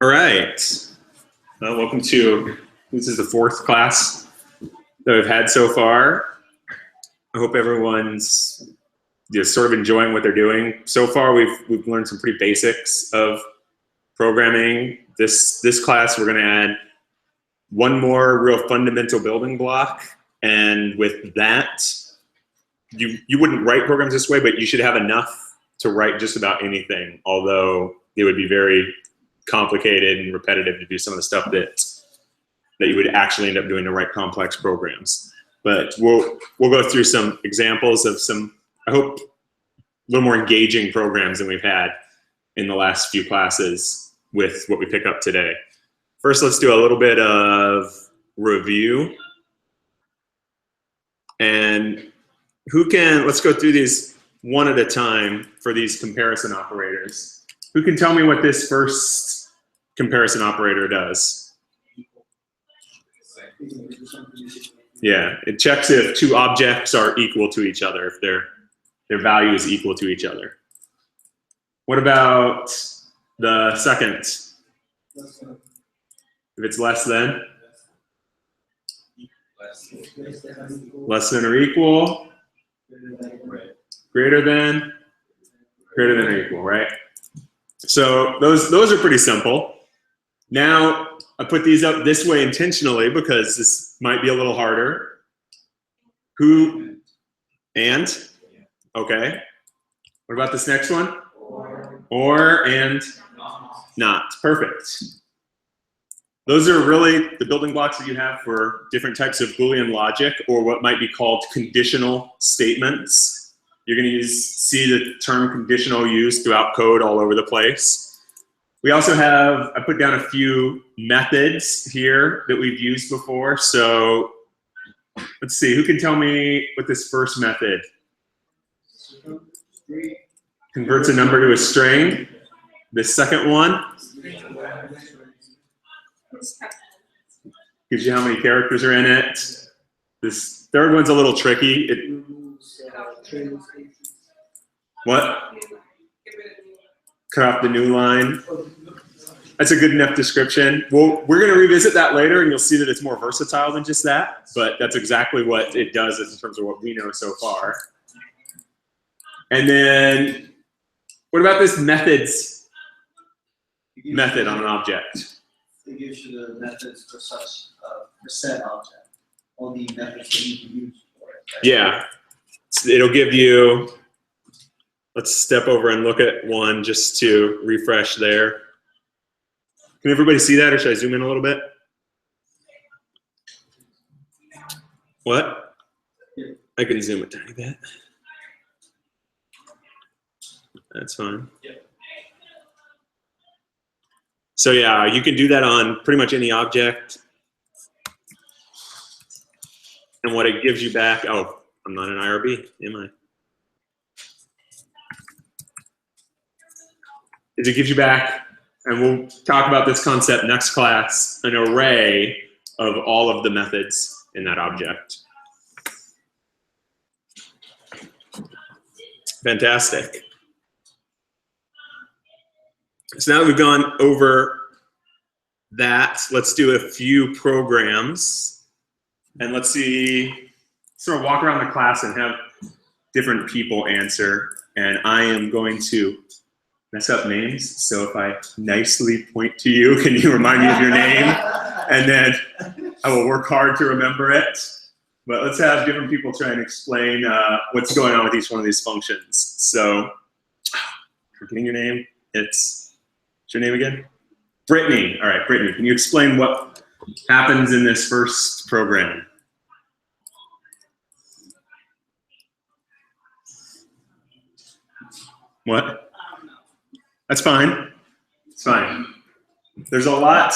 All right. Welcome to, this is the fourth class that we've had so far. I hope everyone's just sort of enjoying what they're doing. So far, we've learned some pretty basics of programming. This class, we're going to add one more real fundamental building block. And with that, you wouldn't write programs this way, but you should have enough to write just about anything, although it would be very complicated and repetitive to do some of the stuff that you would actually end up doing to write complex programs. But we'll go through some examples of some, I hope, a little more engaging programs than we've had in the last few classes with what we pick up today. First, let's do a little bit of review. And let's go through these one at a time for these comparison operators. Who can tell me what this first comparison operator does? Yeah, it checks if two objects are equal to each other, if their value is equal to each other. What about the second? If it's less than? Less than or equal? Greater than? Greater than or equal, right? So those are pretty simple. Now, I put these up this way intentionally because this might be a little harder. Who and? Okay. What about this next one? Or and not. Perfect. Those are really the building blocks that you have for different types of Boolean logic, or what might be called conditional statements. You're going to see the term conditional used throughout code all over the place. We also have, I put down a few methods here that we've used before. So let's see, who can tell me what this first method? Converts a number to a string. The second one gives you how many characters are in it. This third one's a little tricky. What? Cut off the new line. That's a good enough description. We're going to revisit that later, and you'll see that it's more versatile than just that. But that's exactly what it does in terms of what we know so far. And then, what about this methods method on an object? It gives you the methods for such for said object. All the methods that you can use for it. Right? Yeah, it'll give you. Let's step over and look at one just to refresh there. Can everybody see that, or should I zoom in a little bit? What? I can zoom a tiny bit. That's fine. So yeah, you can do that on pretty much any object. And what it gives you back, oh, I'm not an IRB, am I? Is it gives you back, and we'll talk about this concept next class, an array of all of the methods in that object. Fantastic. So now that we've gone over that, let's do a few programs. And let's see, sort of walk around the class and have different people answer. And I am going to mess up names. So if I nicely point to you, can you remind me of your name? And then I will work hard to remember it. But let's have different people try and explain what's going on with each one of these functions. So, forgetting your name, what's your name again? Brittany. All right, Brittany, can you explain what happens in this first program? What? That's fine. It's fine. There's a lot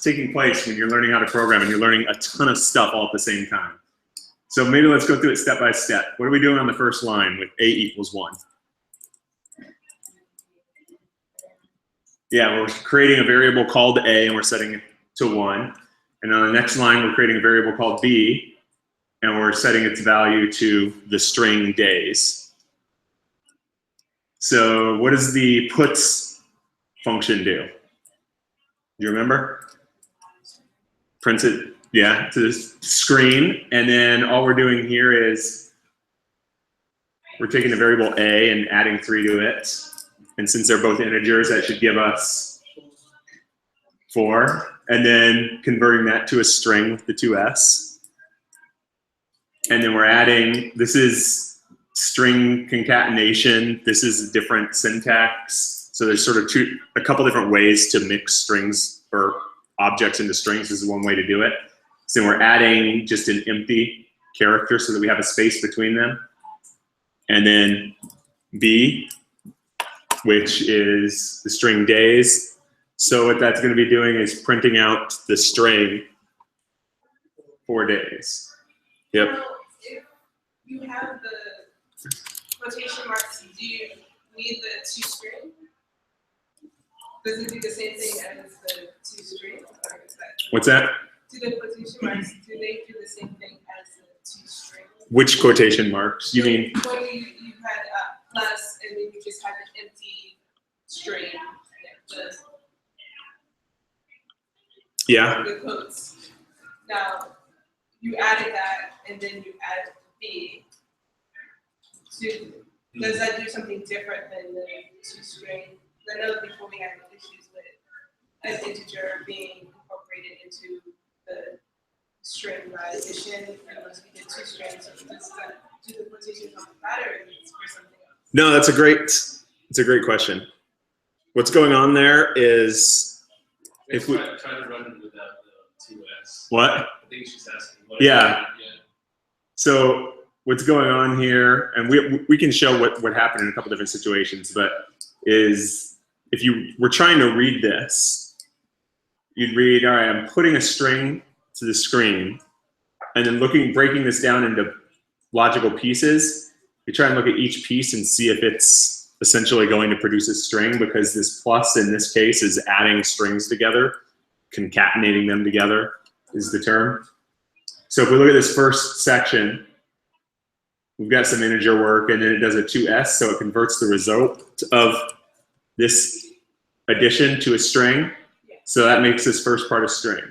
taking place when you're learning how to program and you're learning a ton of stuff all at the same time. So maybe let's go through it step by step. What are we doing on the first line with a equals 1? Yeah, we're creating a variable called a and we're setting it to 1. And on the next line, we're creating a variable called b and we're setting its value to the string days. So what is the puts function do? Do you remember? Print it, yeah, to the screen, and then all we're doing here is we're taking the variable a and adding 3 to it. And since they're both integers, that should give us 4. And then converting that to a string with the 2s. And then we're adding, this is string concatenation. This is a different syntax. So there's sort of a couple different ways to mix strings or objects into strings. This is one way to do it. So we're adding just an empty character so that we have a space between them. And then b, which is the string days. So what that's going to be doing is printing out the string for days. Yep. Now, if you have the quotation marks, do you need the toString? Does it do the same thing as the toString? What's that? Do the quotation marks, do they do the same thing as the toString? Which quotation marks? You mean? When you had plus and then you just had an empty string, Yeah. the quotes. Now, you added that and then you added B. Does that do something different than the toString? I know before we had issues with an integer being incorporated into the string by addition, unless we did toStrings. So does that do the quotation not matter for something else? No, it's a great question. What's going on there is if we try to run it without the 2s. what? I think she's asking. Yeah. So what's going on here, and we can show what happened in a couple different situations, but is if you were trying to read this, you'd read, all right, I'm putting a string to the screen, and then breaking this down into logical pieces. You try and look at each piece and see if it's essentially going to produce a string, because this plus in this case is adding strings together, concatenating them together is the term. So if we look at this first section, we've got some integer work, and then it does a 2s, so it converts the result of this addition to a string. So that makes this first part a string.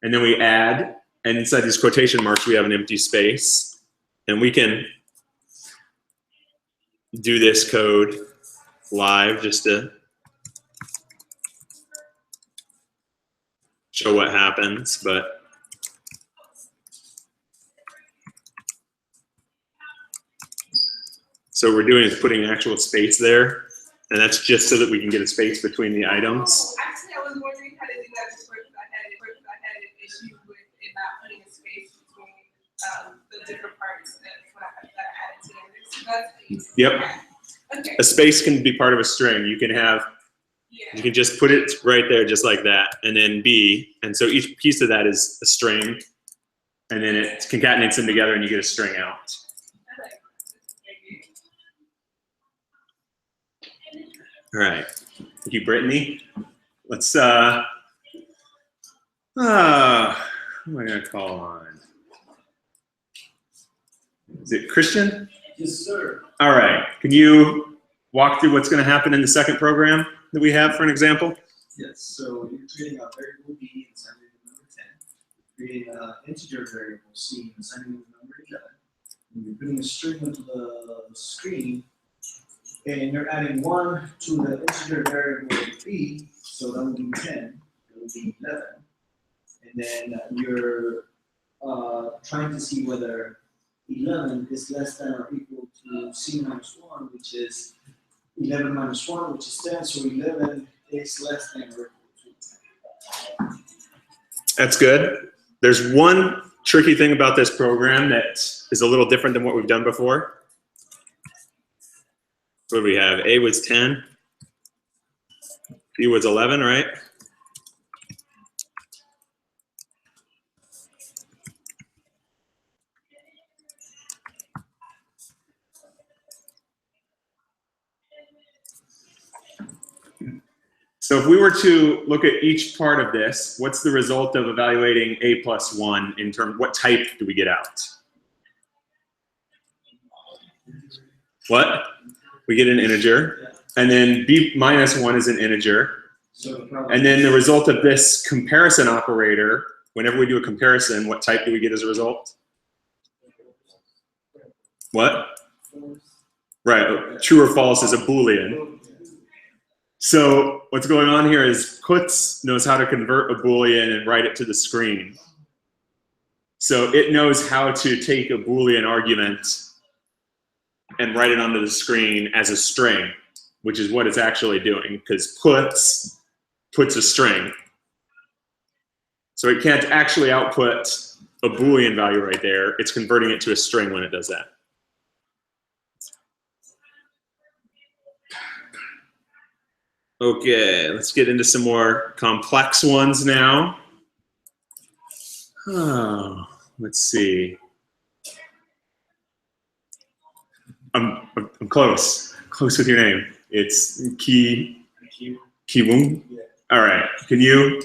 And then we add, and inside these quotation marks, we have an empty space. And we can do this code live just to show what happens, but so what we're doing is putting actual space there, and that's just so that we can get a space between the items. Actually, I was wondering how to do that before, because I had an issue with it not putting a space between the different parts when I added together. So that's easy. Yep. Okay. A space can be part of a string. You can have, you can just put it right there just like that, and then B, and so each piece of that is a string, and then it concatenates them together and you get a string out. All right, thank you, Brittany. Let's, who am I gonna call on? Is it Christian? Yes, sir. All right, can you walk through what's gonna happen in the second program that we have for an example? Yes, so you're creating a variable b and assigning it number 10, creating an integer variable c and assigning it number 11, and you're putting a string onto the screen, and you're adding 1 to the integer variable b, so that would be 10, that would be 11, and then you're trying to see whether 11 is less than or equal to c minus 1, which is 11 minus 1, which is 10, so 11 is less than or equal to 10. That's good. There's one tricky thing about this program that is a little different than what we've done before. What do we have? A was 10. B was 11, right? So if we were to look at each part of this, what's the result of evaluating a plus 1 in terms, what type do we get out? What? We get an integer. And then b minus 1 is an integer. So the problem And then the result of this comparison operator, whenever we do a comparison, what type do we get as a result? What? Right, true or false is a Boolean. So what's going on here is puts knows how to convert a Boolean and write it to the screen. So it knows how to take a Boolean argument and write it onto the screen as a string, which is what it's actually doing, because puts a string. So it can't actually output a Boolean value right there. It's converting it to a string when it does that. Okay, let's get into some more complex ones now. Oh, let's see. I'm close. Close with your name. It's Kiwoong. Yeah. All right. Can you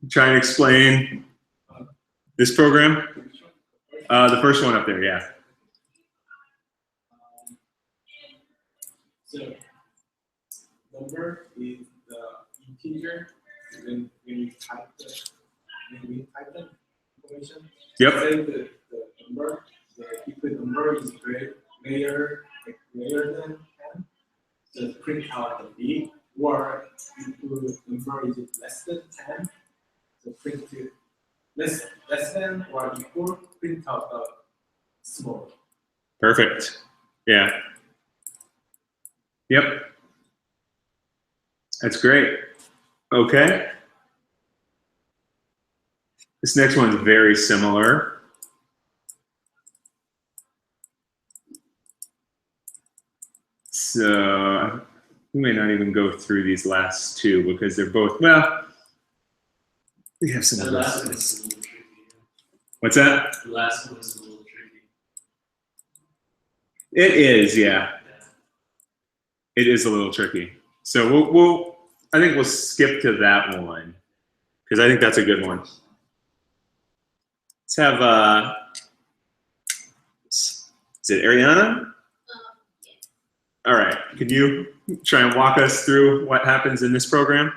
try and explain this program? The first one up there, yeah. So number is the integer when you type the information. Yep. Say the number, if the number is greater than 10, just print out the big, or if the number is less than 10, so print it less than or equal, print out the small. Perfect. Yeah. Yep. That's great. Okay. This next one's very similar. So we may not even go through these last two because they're both, well, we have some The other last one ones. is a little tricky. What's that? The last one is a little tricky. It is, yeah. It is a little tricky. So I think we'll skip to that one because I think that's a good one. Let's have, is it Ariana? All right, can you try and walk us through what happens in this program?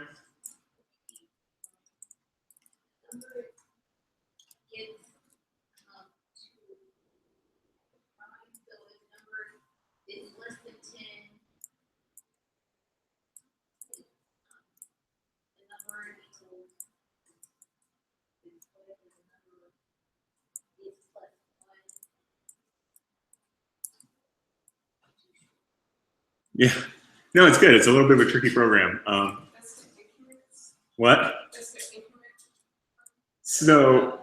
Yeah, no, it's good. It's a little bit of a tricky program. That's the increments. What? That's the increment. So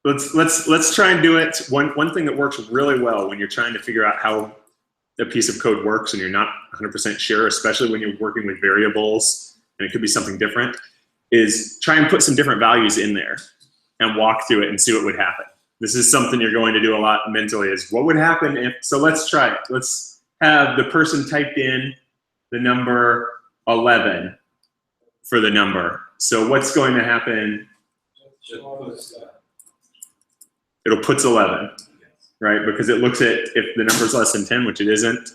let's try and do it. One thing that works really well when you're trying to figure out how a piece of code works and you're not 100% sure, especially when you're working with variables and it could be something different, is try and put some different values in there and walk through it and see what would happen. This is something you're going to do a lot mentally, is what would happen if, so let's try it. Let's have the person typed in the number 11 for the number. So what's going to happen? It'll puts 11, right? Because it looks at if the number's less than 10, which it isn't,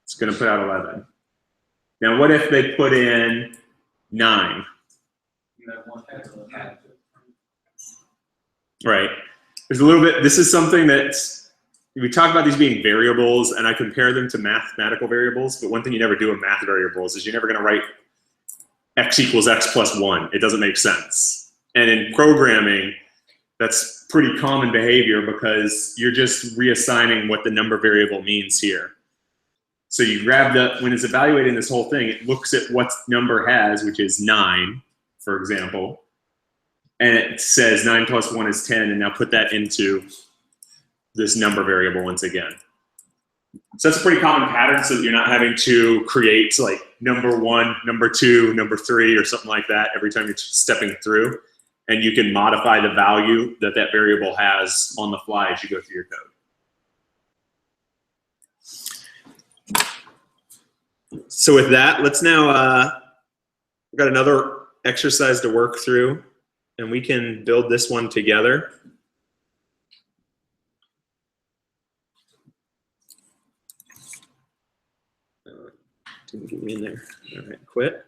it's going to put out 11. Now, what if they put in 9? Right. There's a little bit, this is something that we talk about these being variables and I compare them to mathematical variables, but one thing you never do with math variables is you're never going to write x equals x plus 1. It doesn't make sense. And in programming, that's pretty common behavior because you're just reassigning what the number variable means here. So you grab when it's evaluating this whole thing, it looks at what number has, which is 9, for example, and it says 9 plus 1 is 10, and now put that into this number variable once again. So that's a pretty common pattern so that you're not having to create like number 1, number 2, number 3, or something like that every time you're stepping through. And you can modify the value that that variable has on the fly as you go through your code. So with that, let's now, we've got another exercise to work through, and we can build this one together. Didn't get me in there. All right, quit.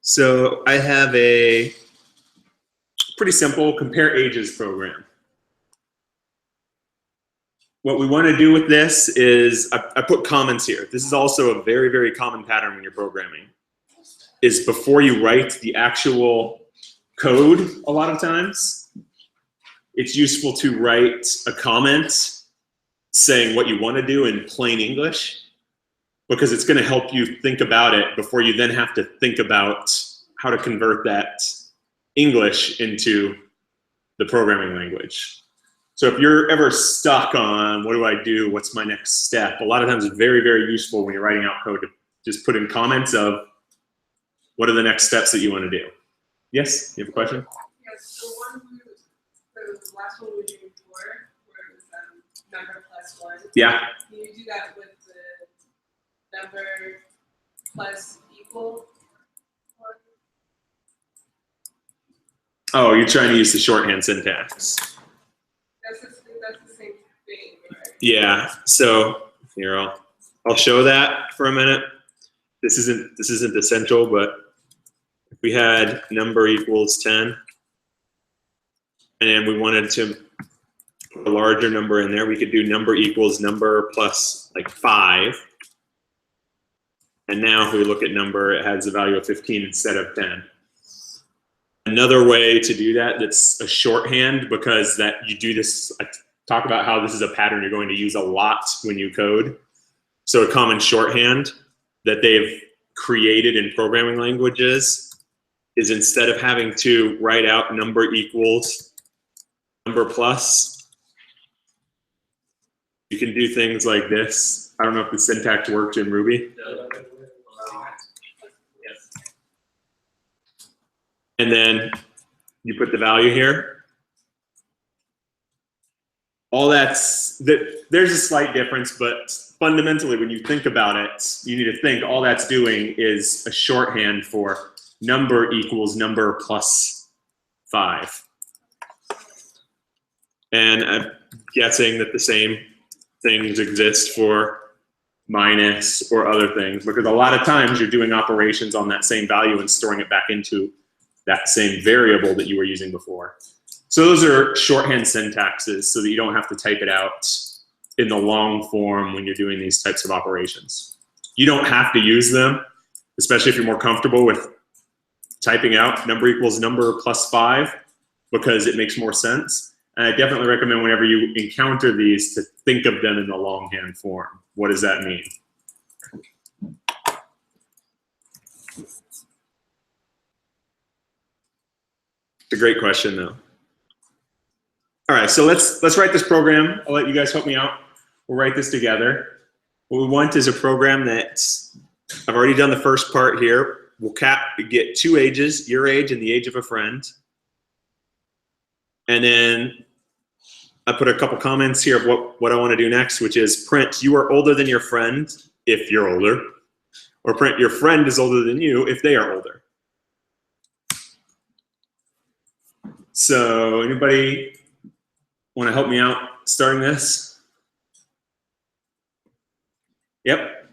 So I have a pretty simple compare ages program. What we want to do with this is, I put comments here. This is also a very, very common pattern when you're programming, is before you write the actual code, a lot of times, it's useful to write a comment saying what you want to do in plain English, because it's going to help you think about it before you then have to think about how to convert that English into the programming language. So if you're ever stuck on what do I do, what's my next step, a lot of times it's very, very useful when you're writing out code to just put in comments of what are the next steps that you want to do. Yes, you have a question? Yes, the last one we were doing before, where it was number plus 1. Yeah. Can you do that with the number plus equal 1? Oh, you're trying to use the shorthand syntax. That's the same thing, right? Yeah. So here I'll show that for a minute. This isn't essential, but if we had number equals 10, and then we wanted to put a larger number in there, we could do number equals number plus like 5. And now if we look at number, it has a value of 15 instead of 10. Another way to do that that's a shorthand, because that you do this, I talk about how this is a pattern you're going to use a lot when you code. So a common shorthand that they've created in programming languages is, instead of having to write out number equals number plus, you can do things like this. I don't know if the syntax works in Ruby. And then you put the value here. There's a slight difference, but fundamentally when you think about it, you need to think all that's doing is a shorthand for number equals number plus 5. And I'm guessing that the same things exist for minus or other things, because a lot of times you're doing operations on that same value and storing it back into that same variable that you were using before. So those are shorthand syntaxes so that you don't have to type it out in the long form when you're doing these types of operations. You don't have to use them, especially if you're more comfortable with typing out number equals number plus 5, because it makes more sense. And I definitely recommend whenever you encounter these to think of them in the longhand form. What does that mean? It's a great question, though. All right, so let's write this program. I'll let you guys help me out. We'll write this together. What we want is a program that, I've already done the first part here. We'll get 2 ages, your age and the age of a friend. And then I put a couple comments here of what I want to do next, which is print you are older than your friend if you're older, or print your friend is older than you if they are older. So anybody want to help me out starting this? Yep.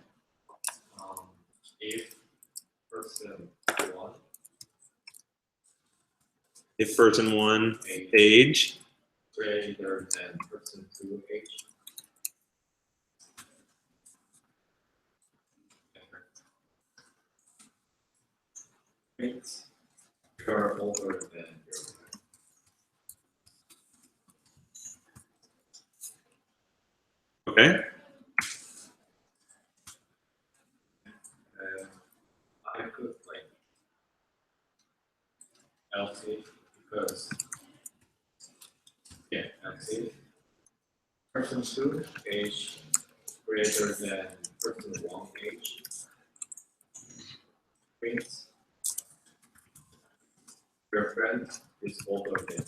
If person 1, If person 1 age greater than person 2 age. Means you're older than your friend. Okay. I could like LC because LC person 2 age greater than person 1 age means your friend is older than you.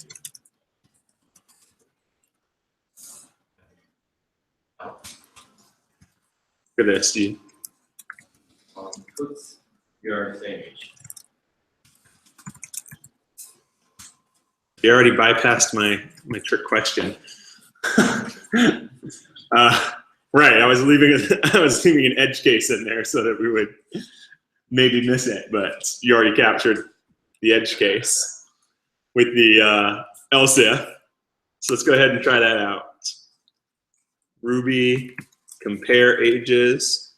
Now, Look at this, dude. put your same age. You already bypassed my trick question. Right, I was leaving an edge case in there so that we would maybe miss it, but you already captured the edge case with the else if. So let's go ahead and try that out. Ruby, compare ages.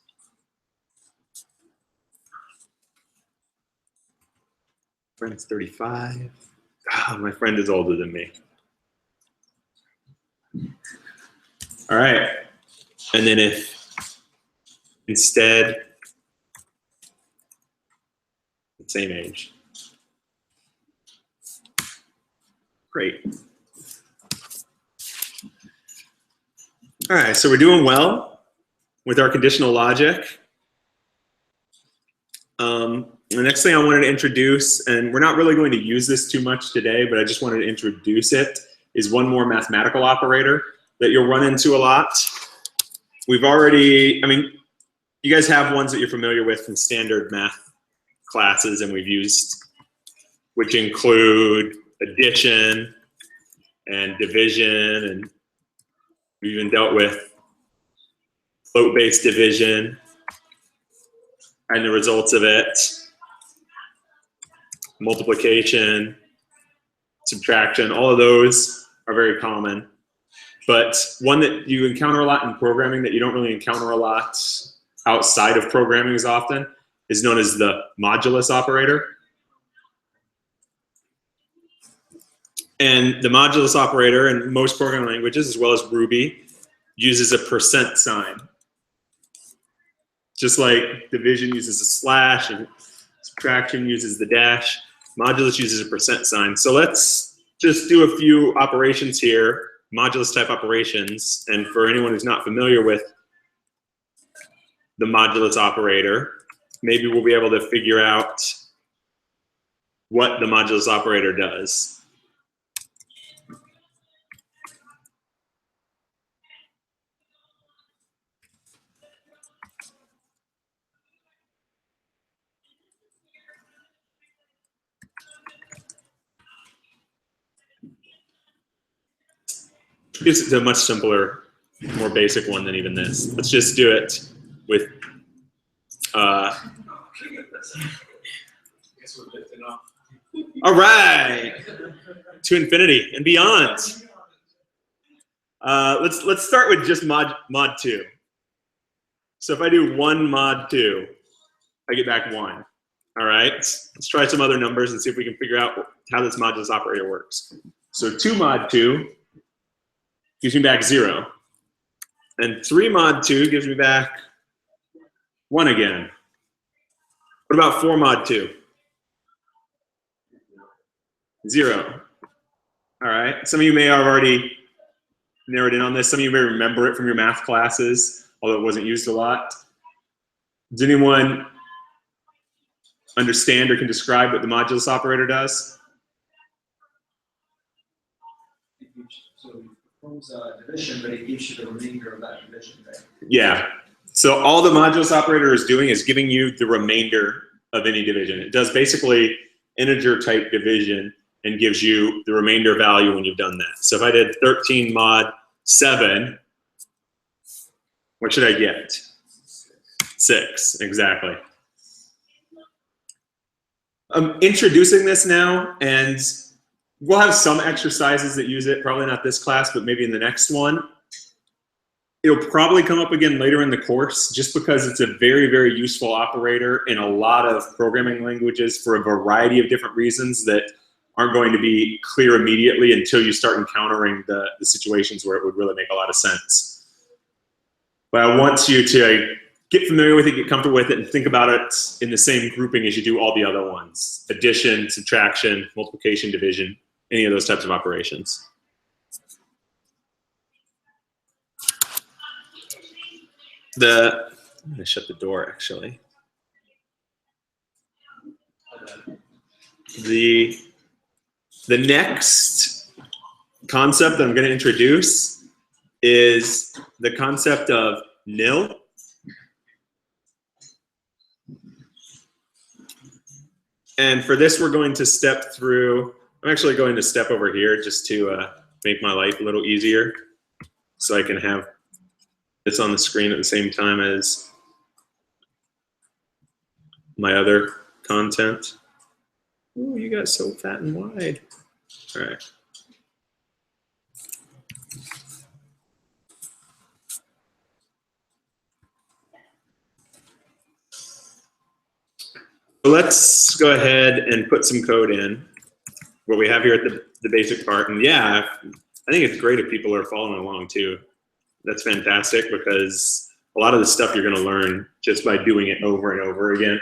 Friend's 35. Ah, my friend is older than me. All right. And then if instead, same age. Great. All right, so we're doing well with our conditional logic. The next thing I wanted to introduce, and we're not really going to use this too much today, but I just wanted to introduce it, is one more mathematical operator that you'll run into a lot. We've already, I mean, you guys have ones that you're familiar with from standard math classes and we've used, which include addition and division, and we've even dealt with float-based division and the results of it, multiplication, subtraction, all of those are very common. But one that you encounter a lot in programming that you don't really encounter a lot outside of programming as often is known as the modulus operator. And the modulus operator in most programming languages, as well as Ruby, uses a percent sign. Just like division uses a slash and subtraction uses the dash, modulus uses a percent sign. So let's just do a few operations here, modulus type operations. And for anyone who's not familiar with the modulus operator, maybe we'll be able to figure out what the modulus operator does. This is a much simpler, more basic one than even this. Let's just do it with Guess we're lifting off. all right, to infinity and beyond. Let's start with just mod 2. So if I do 1 mod 2, I get back 1. All right, let's try some other numbers and see if we can figure out how this modulus operator works. So 2 mod 2 gives me back 0. And 3 mod 2 gives me back 1 again. What about 4 mod 2? 0. All right, some of you may have already narrowed in on this. Some of you may remember it from your math classes, although it wasn't used a lot. Does anyone understand or can describe what the modulus operator does? So it performs division, but it gives you the remainder of that division, right? Yeah. So all the modulus operator is doing is giving you the remainder of any division. It does basically integer type division and gives you the remainder value when you've done that. So if I did 13 mod 7, what should I get? 6, exactly. I'm introducing this now, and we'll have some exercises that use it, probably not this class, but maybe in the next one. It'll probably come up again later in the course just because it's a very, very useful operator in a lot of programming languages for a variety of different reasons that aren't going to be clear immediately until you start encountering the situations where it would really make a lot of sense. But I want you to get familiar with it, get comfortable with it, and think about it in the same grouping as you do all the other ones. Addition, subtraction, multiplication, division, any of those types of operations. I'm gonna shut the door actually. The next concept that I'm going to introduce is the concept of nil. And for this, we're going to step through, I'm actually going to step over here just to make my life a little easier so I can have it's on the screen at the same time as my other content. Ooh, you got so fat and wide. All right. So let's go ahead and put some code in. What we have here at the basic part. And yeah, I think it's great if people are following along too. That's fantastic because a lot of the stuff you're going to learn just by doing it over and over again.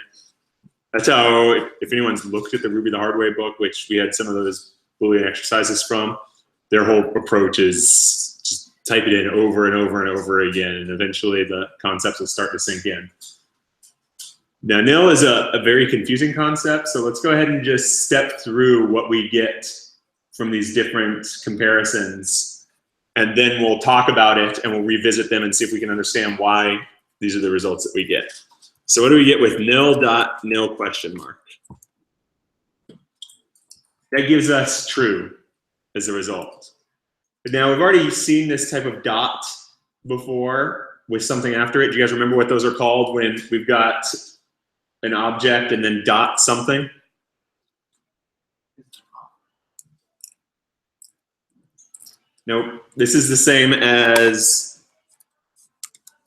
That's how, if anyone's looked at the Ruby the Hard Way book, which we had some of those Boolean exercises from, their whole approach is just type it in over and over and over again, and eventually the concepts will start to sink in. Now, nil is a very confusing concept, so let's go ahead and just step through what we get from these different comparisons, and then we'll talk about it and we'll revisit them and see if we can understand why these are the results that we get. So what do we get with nil dot nil question mark? That gives us true as a result. But now we've already seen this type of dot before with something after it. Do you guys remember what those are called when we've got an object and then dot something? Nope. This is the same as,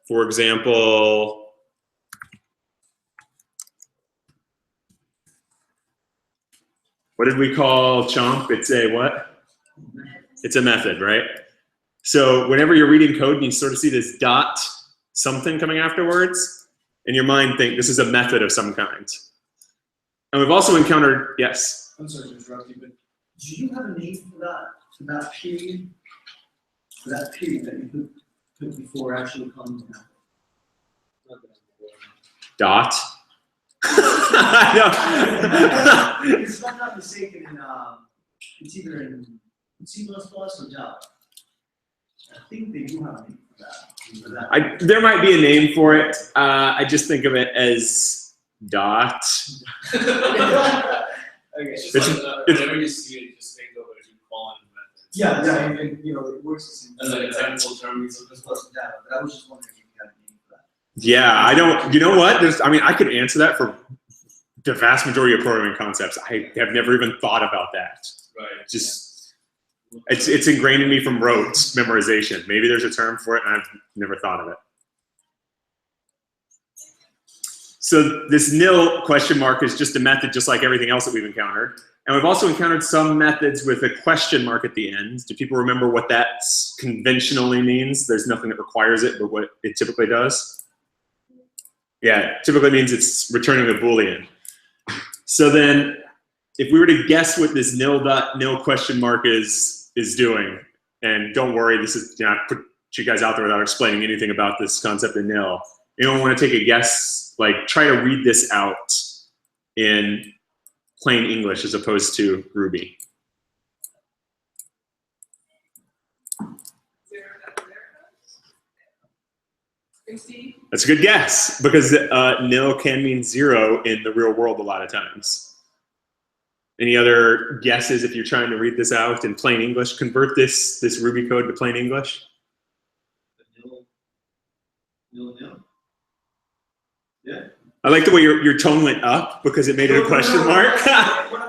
for example, what did we call chomp? It's a what? It's a method, right? So whenever you're reading code and you sort of see this dot something coming afterwards, in your mind think this is a method of some kind. And we've also encountered, yes? I'm sorry to interrupt you, but do you have a name for that period? For that period that you put before actually coming out? Dot? If I'm not mistaken, it's either in C++ or Java. I think they do have a name for that. There might be a name for it. I just think of it as dot. Okay. It's just like whenever you see it, just think of it as you call it method. Yeah, and you know, it works the same. As like a technical term, it's C++ and Java, but I was just wondering if you had a name for that. Yeah, I don't, you know what? I could answer that for the vast majority of programming concepts. I have never even thought about that. right. Just, it's ingrained in me from rote memorization. Maybe there's a term for it and I've never thought of it. So this nil question mark is just a method just like everything else that we've encountered. And we've also encountered some methods with a question mark at the end. Do people remember what that conventionally means? There's nothing that requires it, but what it typically does? Yeah, it typically means it's returning a Boolean. So then, if we were to guess what this nil dot nil question mark is doing, and don't worry, this is, I put you guys out there without explaining anything about this concept of nil. Anyone want to take a guess? Like, try to read this out in plain English as opposed to Ruby. That's a good guess, because nil can mean zero in the real world a lot of times. Any other guesses if you're trying to read this out in plain English? Convert this Ruby code to plain English. Nil. Yeah. I like the way your tone went up because it made it a question mark.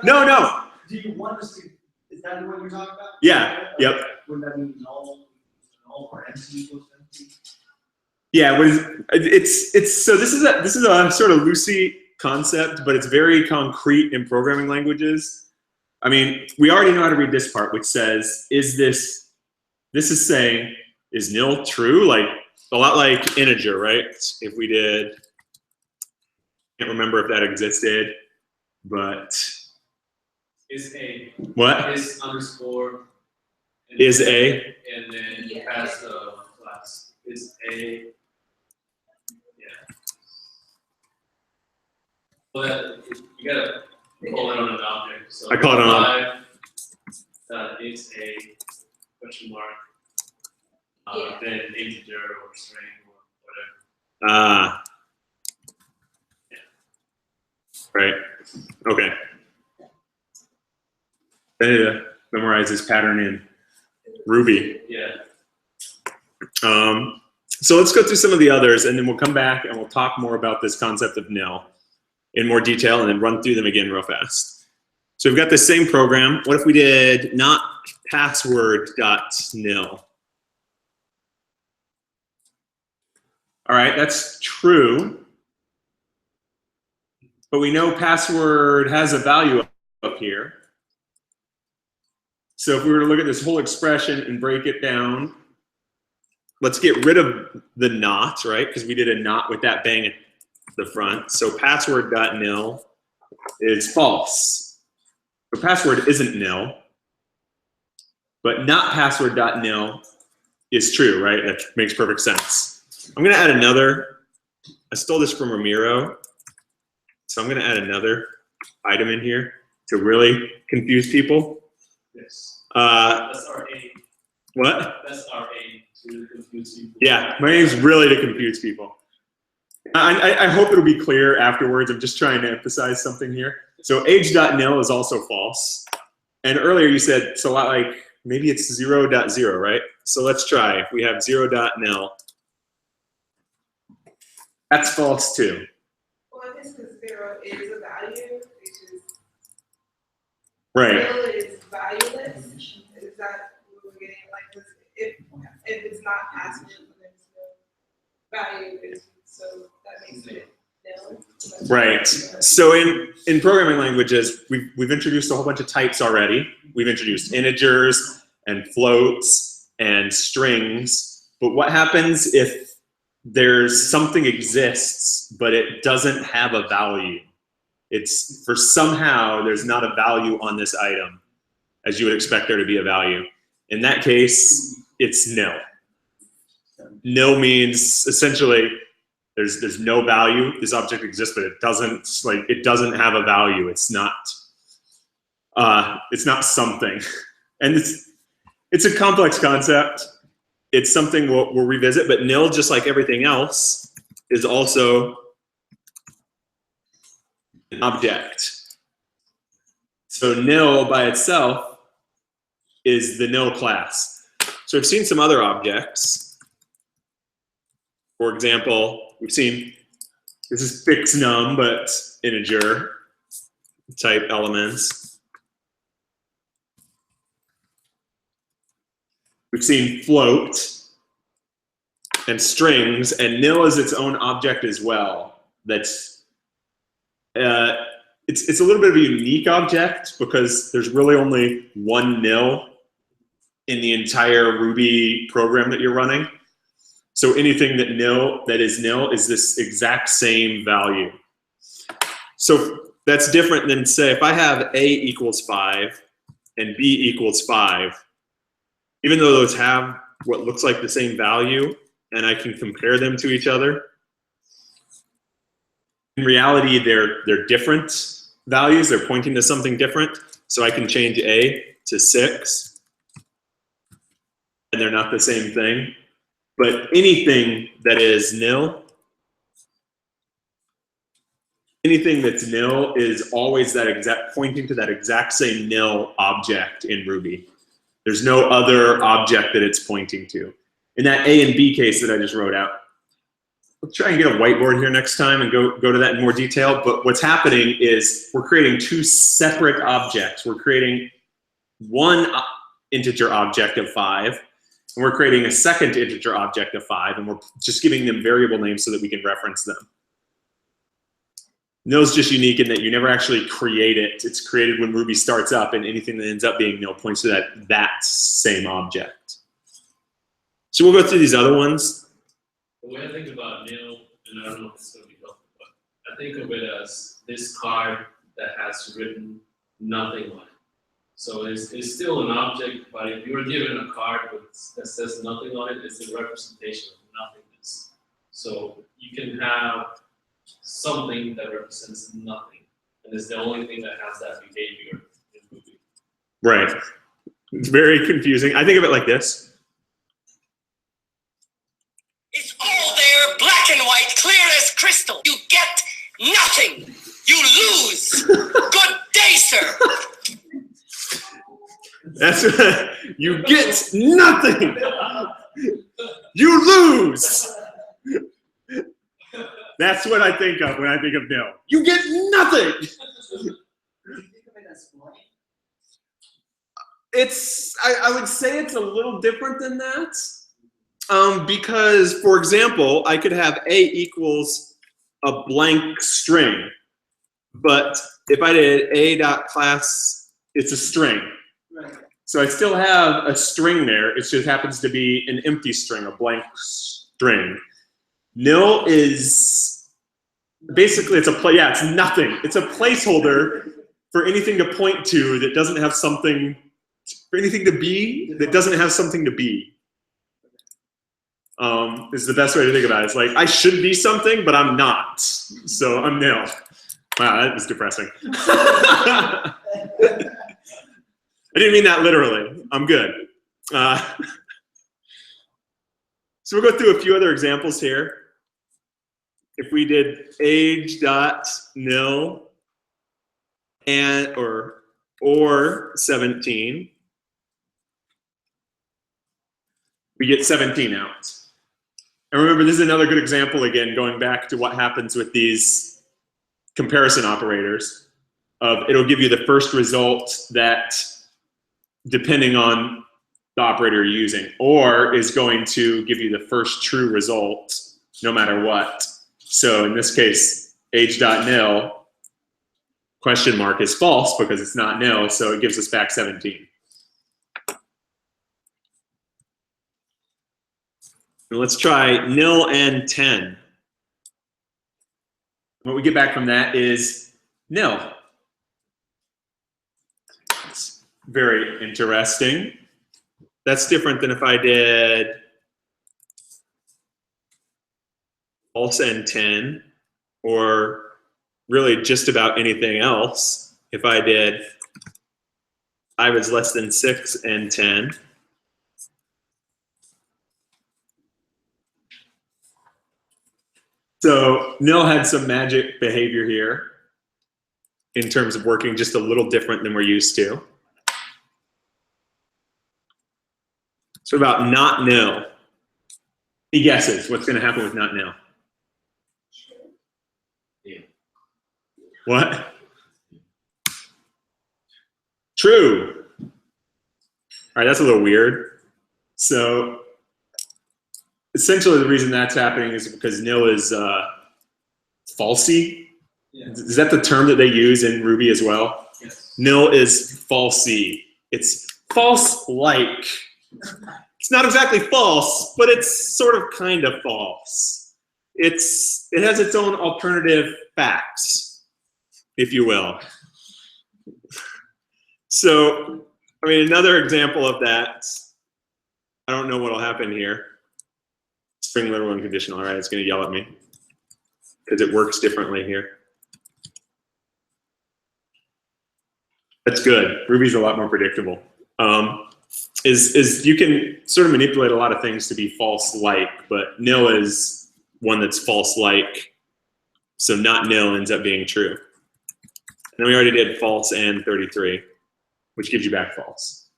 No. Do you want us to? Is that what you're talking about? Yeah. Yep. Would that mean null or empty equals empty? Yeah. So this is a sort of loosey concept, but it's very concrete in programming languages. I mean, we already know how to read this part, which says, this is saying, is nil true? Like a lot like integer, right? If we did, can't remember if that existed, but Is a. what? Is underscore. Is a? And then you pass the class. Is a. Yeah. But you gotta call it on an object. So I call it on. Is a question mark. Yeah. Then integer or string or whatever. Right. Okay. I need to memorize this pattern in Ruby. Yeah. So let's go through some of the others, and then we'll come back and we'll talk more about this concept of nil in more detail, and then run through them again real fast. So we've got the same program. What if we did not password.nil? All right, that's true. But we know password has a value up here. So if we were to look at this whole expression and break it down, let's get rid of the not, right? Because we did a not with that bang at the front. So password.nil is false. The password isn't nil, but not password.nil is true, right? That makes perfect sense. I'm gonna add another. I stole this from Ramiro. So I'm gonna add another item in here to really confuse people. Yes. That's our aim. What? That's our aim, to confuse people. Yeah, my aim is really to confuse people. I hope it'll be clear afterwards. I'm just trying to emphasize something here. So age.nil is also false. And earlier you said, so like maybe it's 0.0, right? So let's try. If we have 0.nil, that's false too. Well, I guess because 0 is a value, which is Right. nil is valueless. Is that what we're getting? Like, 'cause if it's not password, then there's no value. So that makes it nil. Right. So in programming languages, we've introduced a whole bunch of types already. We've introduced integers and floats and strings. But what happens if there's something exists, but it doesn't have a value? It's for somehow there's not a value on this item, as you would expect there to be a value. In that case, it's nil. Nil means essentially there's no value. This object exists, but it doesn't have a value. It's not something. And it's a complex concept. It's something we'll revisit, but nil, just like everything else, is also an object. So nil by itself is the nil class. So we've seen some other objects. For example, we've seen, this is fixed num, but integer type elements. We've seen float and strings, and nil is its own object as well. That's it's a little bit of a unique object because there's really only one nil in the entire Ruby program that you're running. So anything that is nil is this exact same value. So that's different than, say, if I have A equals 5 and B equals 5, even though those have what looks like the same value and I can compare them to each other, in reality they're different values. They're pointing to something different. So I can change A to 6 and they're not the same thing. But anything that is nil, anything that's nil is always that exact, pointing to that exact same nil object in Ruby. There's no other object that it's pointing to. In that A and B case that I just wrote out, we'll try and get a whiteboard here next time and go to that in more detail. But what's happening is we're creating two separate objects. We're creating one integer object of 5, and we're creating a second integer object of 5, and we're just giving them variable names so that we can reference them. Nil is just unique in that you never actually create it. It's created when Ruby starts up, and anything that ends up being nil points to that same object. So we'll go through these other ones. The way I think about nil, and I don't know if it's going to be helpful, but I think of it as this card that has written nothing on it. So it's still an object, but if you're given a card that says nothing on it, it's a representation of nothingness. So you can have something that represents nothing, and it's the only thing that has that behavior in Ruby. Right. It's very confusing. I think of it like this. It's all there, black and white, clear as crystal. You get nothing. You lose. Good day, sir. That's you get nothing. You lose. That's what I think of when I think of nil. You get nothing. Do you think of it as blank? I would say it's a little different than that. Because, for example, I could have A equals a blank string. But if I did A dot class, it's a string. Right. So I still have a string there. It just happens to be an empty string, a blank string. Nil is basically it's nothing. It's a placeholder for anything to point to that doesn't have something, for anything to be that doesn't have something to be. Is the best way to think about it. It's like I should be something, but I'm not. So I'm nil. Wow, that was depressing. I didn't mean that literally. I'm good. So we'll go through a few other examples here. If we did age dot nil and or 17, we get 17 out. And remember, this is another good example, again, going back to what happens with these comparison operators. It'll give you the first result that, depending on the operator you're using, or is going to give you the first true result no matter what. So in this case, age.nil, question mark is false because it's not nil, so it gives us back 17. And let's try nil and 10. What we get back from that is nil. It's very interesting. That's different than if I did false and 10, or really just about anything else. If I did I was less than 6 and 10. So nil had some magic behavior here in terms of working just a little different than we're used to. So about not nil. Any guesses what's going to happen with not nil? Yeah. What? True. All right, that's a little weird. So essentially the reason that's happening is because nil is falsy. Yeah. Is that the term that they use in Ruby as well? Yes. Nil is falsy. It's false-like. It's not exactly false, but it's sort of kind of false. It has its own alternative facts, if you will. So, I mean, another example of that, I don't know what'll happen here. String literal unconditional, all right, it's gonna yell at me because it works differently here. That's good. Ruby's a lot more predictable. Is you can sort of manipulate a lot of things to be false-like, but nil is one that's false-like, so not nil ends up being true. And then we already did false and 33, which gives you back false.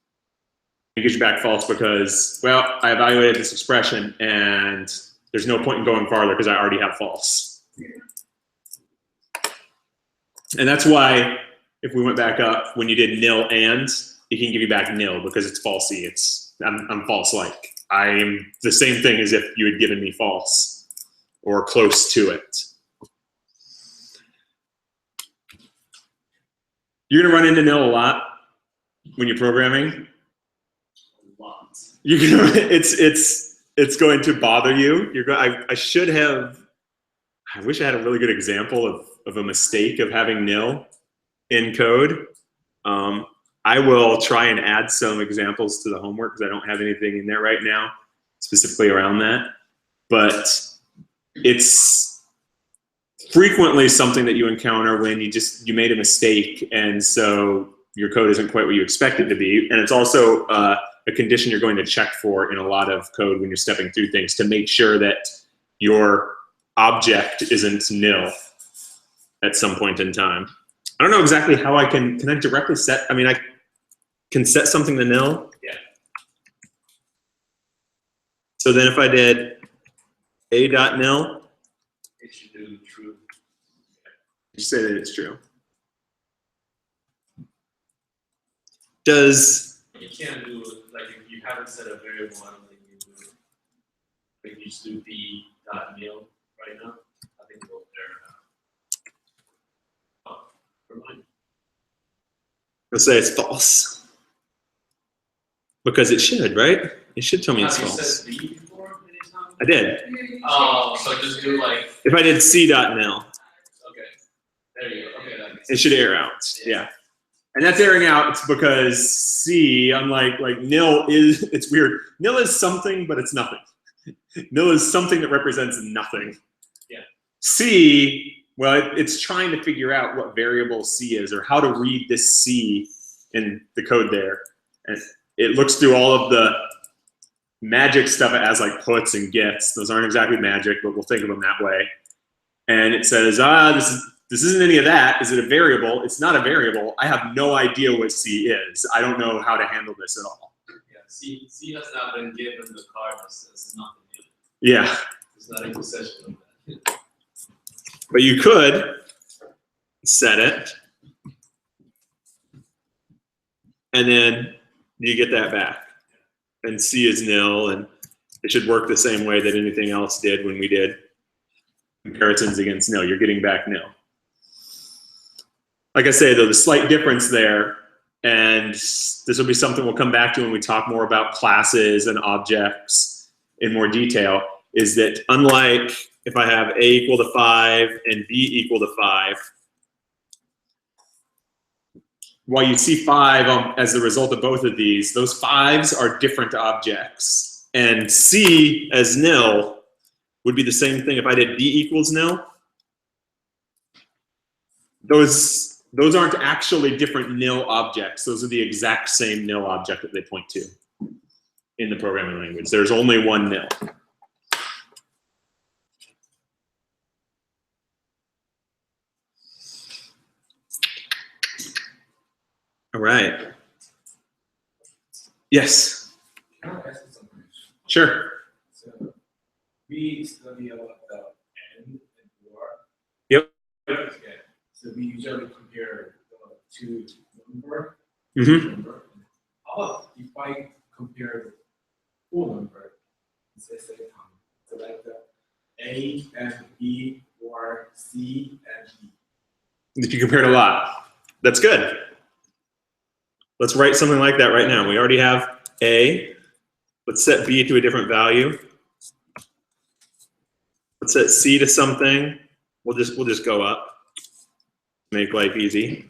It gives you back false because, well, I evaluated this expression and there's no point in going farther because I already have false. And that's why, if we went back up, when you did nil and, it can give you back nil because it's falsy. I'm false-like. I'm the same thing as if you had given me false or close to it. You're gonna run into nil a lot when you're programming. A lot. You're gonna, it's going to bother you. I wish I had a really good example of a mistake of having nil in code. I will try and add some examples to the homework because I don't have anything in there right now specifically around that. But it's frequently something that you encounter when you made a mistake and so your code isn't quite what you expect it to be. And it's also a condition you're going to check for in a lot of code when you're stepping through things to make sure that your object isn't nil at some point in time. I don't know exactly how I can I directly set, I mean, I can set something to nil. Yeah. So then if I did a dot nil, It should do true. you say that it's true. Does, You can't do, like, if you haven't set a variable, I don't think you do, like, you just do b dot nil right now. I think we'll there. Oh, never mind. let's say it's false. Because it should, right? It should tell me it's Have you false. said b before anytime? I did. Oh, so just do like, If I did c dot nil, okay, there you go, okay, that makes it sense. should error out. Yeah. And that's erroring out. It's because C, unlike like nil is, it's weird. Nil is something, but it's nothing. Nil is something that represents nothing. Yeah. C, well, it's trying to figure out what variable C is or how to read this C in the code there. And it looks through all of the magic stuff it has, like puts and gets. Those aren't exactly magic, but we'll think of them that way. And it says, this isn't any of that. Is it a variable? It's not a variable. I have no idea what C is. I don't know how to handle this at all. Yeah, C has not been given the card that says nothing new. Yeah, It's not in possession of that. but you could set it, and then you get that back. And C is nil, and it should work the same way that anything else did when we did comparisons against nil. You're getting back nil. Like I say, though, the slight difference there, and this will be something we'll come back to when we talk more about classes and objects in more detail, is that unlike if I have A equal to 5 and B equal to 5, while you see 5 as the result of both of these, those 5s are different objects. And C as nil would be the same thing if I did B equals nil. Those aren't actually different nil objects. Those are the exact same nil object that they point to in the programming language. There's only one nil. All right. Yes, Can I ask you something? sure. So we study about the and or. Yep. Okay. So we usually compare the two number. Mm-hmm. Number. How about if I compare the full number at the same time? So like the A and B or C and D. If you compared a lot, that's good. Let's write something like that right now. We already have A. Let's set B to a different value. Let's set C to something. We'll just go up. Make life easy.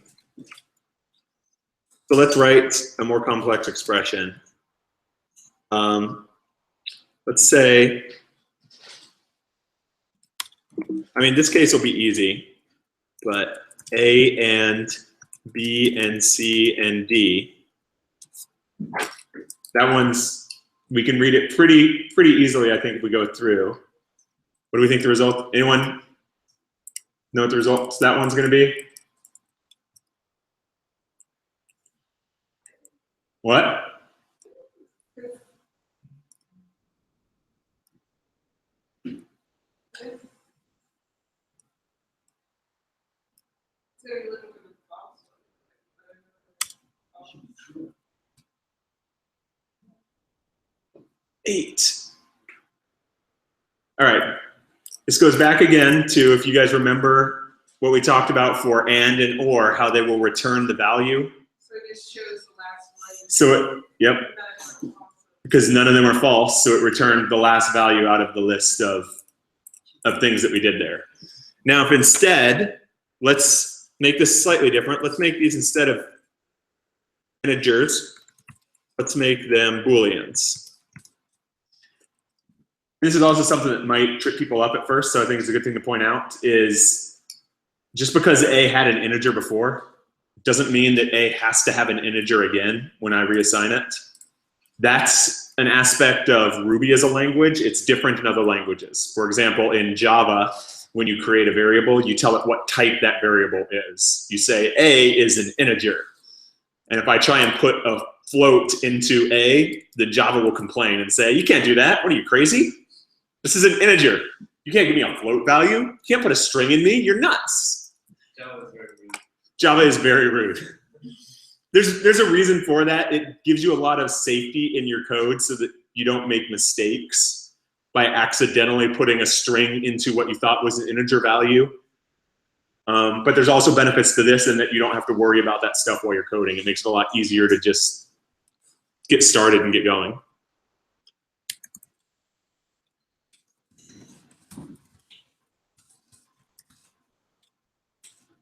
So let's write a more complex expression. Let's say, I mean, this case will be easy, but A and B and C and D. That one's, we can read it pretty easily, I think, if we go through. What do we think the result? Anyone know what the results that one's going to be? What? So you're looking for the false one. 8. All right. This goes back again to, if you guys remember what we talked about for and or, how they will return the value. So it just shows the last one. So yep, because none of them are false, so it returned the last value out of the list of things that we did there. Now, if instead, let's make this slightly different. Let's make these, instead of integers, let's make them Booleans. This is also something that might trip people up at first, so I think it's a good thing to point out, is just because A had an integer before, doesn't mean that A has to have an integer again when I reassign it. That's an aspect of Ruby as a language. It's different in other languages. For example, in Java, when you create a variable, you tell it what type that variable is. You say A is an integer. And if I try and put a float into A, the Java will complain and say, you can't do that. What are you, crazy? This is an integer. You can't give me a float value. You can't put a string in me. You're nuts. Java is very rude. Java is very rude. There's a reason for that. It gives you a lot of safety in your code so that you don't make mistakes by accidentally putting a string into what you thought was an integer value. But there's also benefits to this in that you don't have to worry about that stuff while you're coding. It makes it a lot easier to just get started and get going.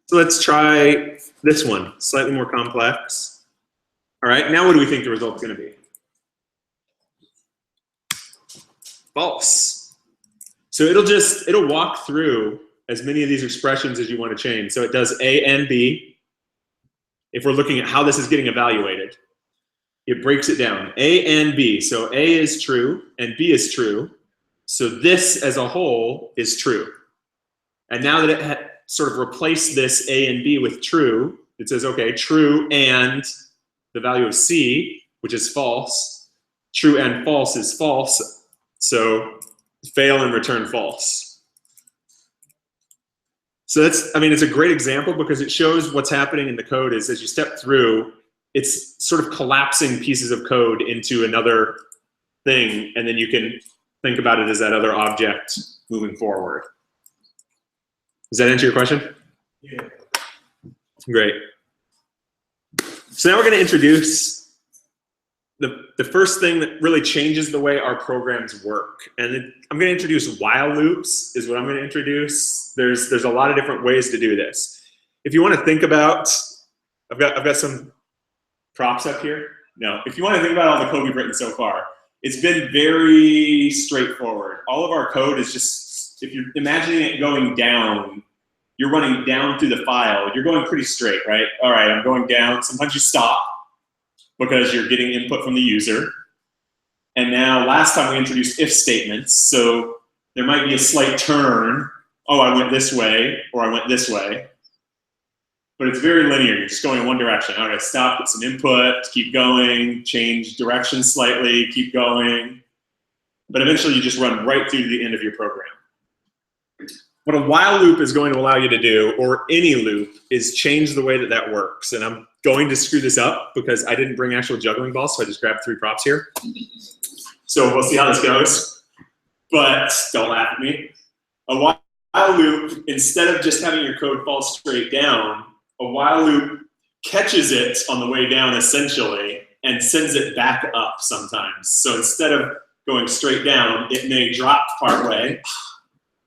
So let's try this one, slightly more complex. All right, now what do we think the result's gonna be? False. So it'll walk through as many of these expressions as you want to change. So it does A and B. If we're looking at how this is getting evaluated, it breaks it down. A and B. So A is true and B is true. So this as a whole is true. And now that it had sort of replaced this A and B with true, it says, okay, true and the value of C, which is false. True and false is false. So fail and return false. So it's a great example because it shows what's happening in the code is as you step through, it's sort of collapsing pieces of code into another thing, and then you can think about it as that other object moving forward. Does that answer your question? Yeah. Great. So now we're going to introduce the first thing that really changes the way our programs work. And I'm going to introduce while loops is what I'm going to introduce. There's a lot of different ways to do this. If you want to think about, I've got some props up here. No, if you want to think about all the code we've written so far, it's been very straightforward. All of our code is just, if you're imagining it going down, you're running down through the file. You're going pretty straight, right? All right, I'm going down. Sometimes you stop because you're getting input from the user. And now last time we introduced if statements, so there might be a slight turn. Oh, I went this way, or I went this way. But it's very linear, you're just going in one direction. All right, stop, get some input, keep going, change direction slightly, keep going. But eventually you just run right through to the end of your program. What a while loop is going to allow you to do, or any loop, is change the way that that works. And I'm going to screw this up because I didn't bring actual juggling balls, so I just grabbed 3 props here. So we'll see how this goes. But don't laugh at me. A while loop, instead of just having your code fall straight down, a while loop catches it on the way down essentially and sends it back up sometimes. So instead of going straight down, it may drop partway.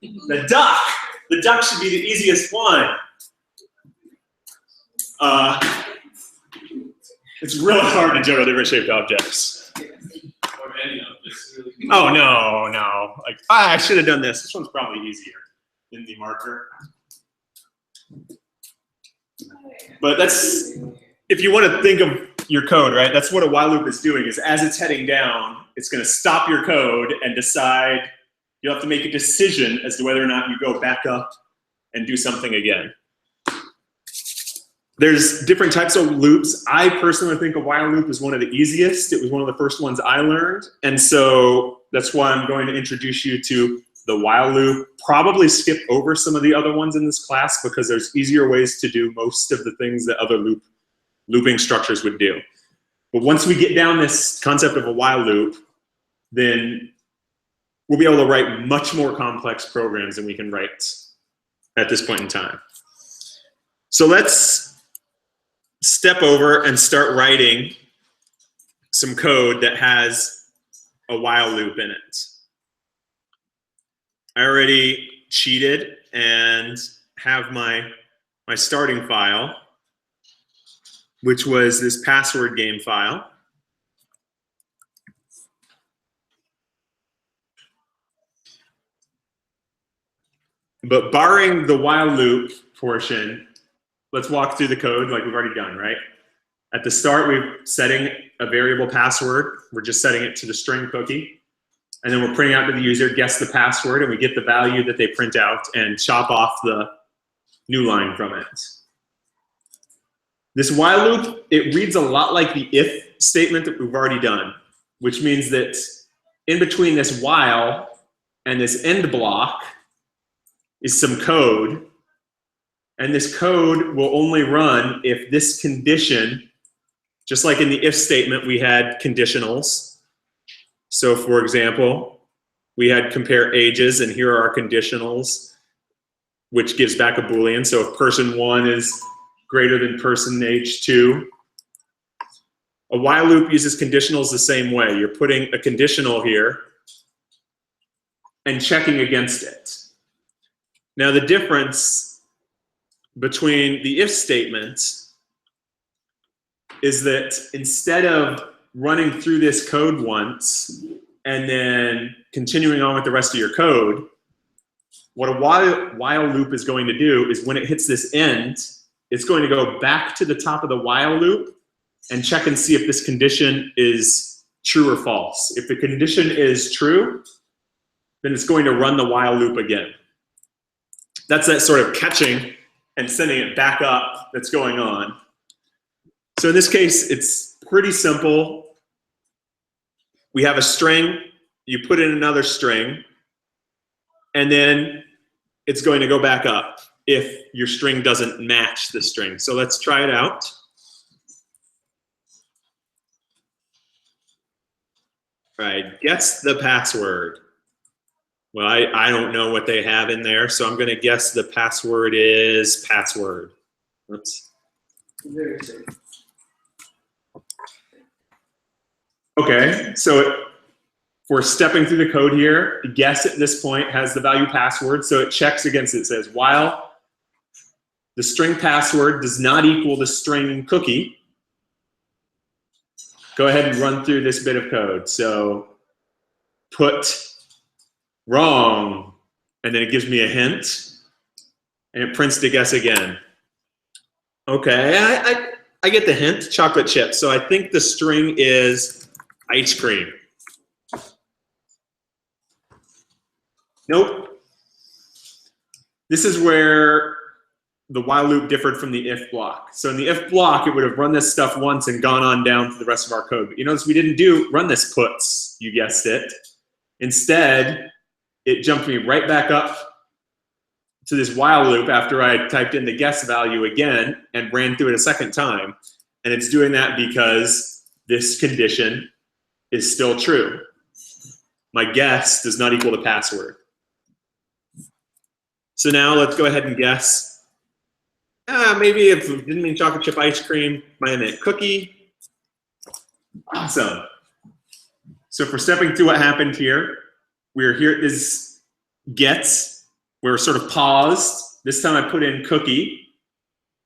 The duck should be the easiest one. It's really hard to juggle different shaped objects. Or any objects, really. Oh, no. Like, I should have done this. This one's probably easier than the marker. But that's, if you want to think of your code, right? That's what a while loop is doing, is as it's heading down, it's going to stop your code and decide, you'll have to make a decision as to whether or not you go back up and do something again. There's different types of loops. I personally think a while loop is one of the easiest. It was one of the first ones I learned. And so that's why I'm going to introduce you to the while loop. Probably skip over some of the other ones in this class because there's easier ways to do most of the things that other looping structures would do. But once we get down this concept of a while loop, then we'll be able to write much more complex programs than we can write at this point in time. So let's step over and start writing some code that has a while loop in it. I already cheated and have my starting file, which was this password game file. But barring the while loop portion, let's walk through the code like we've already done, right? At the start, we're setting a variable password. We're just setting it to the string cookie. And then we're printing out to the user, guess the password, and we get the value that they print out and chop off the new line from it. This while loop, it reads a lot like the if statement that we've already done, which means that in between this while and this end block is some code. And this code will only run if this condition, just like in the if statement, we had conditionals. So for example, we had compare ages, and here are our conditionals, which gives back a Boolean. So if person 1 is greater than person age 2. A while loop uses conditionals the same way. You're putting a conditional here and checking against it. Now the difference between the if statement is that instead of running through this code once and then continuing on with the rest of your code, what a while loop is going to do is when it hits this end, it's going to go back to the top of the while loop and check and see if this condition is true or false. If the condition is true, then it's going to run the while loop again. That's that sort of catching and sending it back up that's going on. So in this case, it's pretty simple. We have a string, you put in another string, and then it's going to go back up if your string doesn't match the string. So let's try it out. All right, guess the password. Well, I don't know what they have in there, so I'm going to guess the password is password. Oops. Very safe. Okay, so we're stepping through the code here. Guess at this point has the value password, so it checks against it. It says while the string password does not equal the string cookie, go ahead and run through this bit of code. So put wrong, and then it gives me a hint, and it prints to guess again. Okay, I get the hint, chocolate chip. So I think the string is ice cream. Nope. This is where the while loop differed from the if block. So in the if block, it would have run this stuff once and gone on down to the rest of our code. But you notice we didn't run this puts, you guessed it. Instead, it jumped me right back up to this while loop after I typed in the guess value again and ran through it a second time. And it's doing that because this condition is still true. My guess does not equal the password. So now let's go ahead and guess. Maybe if it didn't mean chocolate chip ice cream, might have meant cookie. Awesome. So for stepping through what happened here, we're here at this gets. We're sort of paused. This time I put in cookie.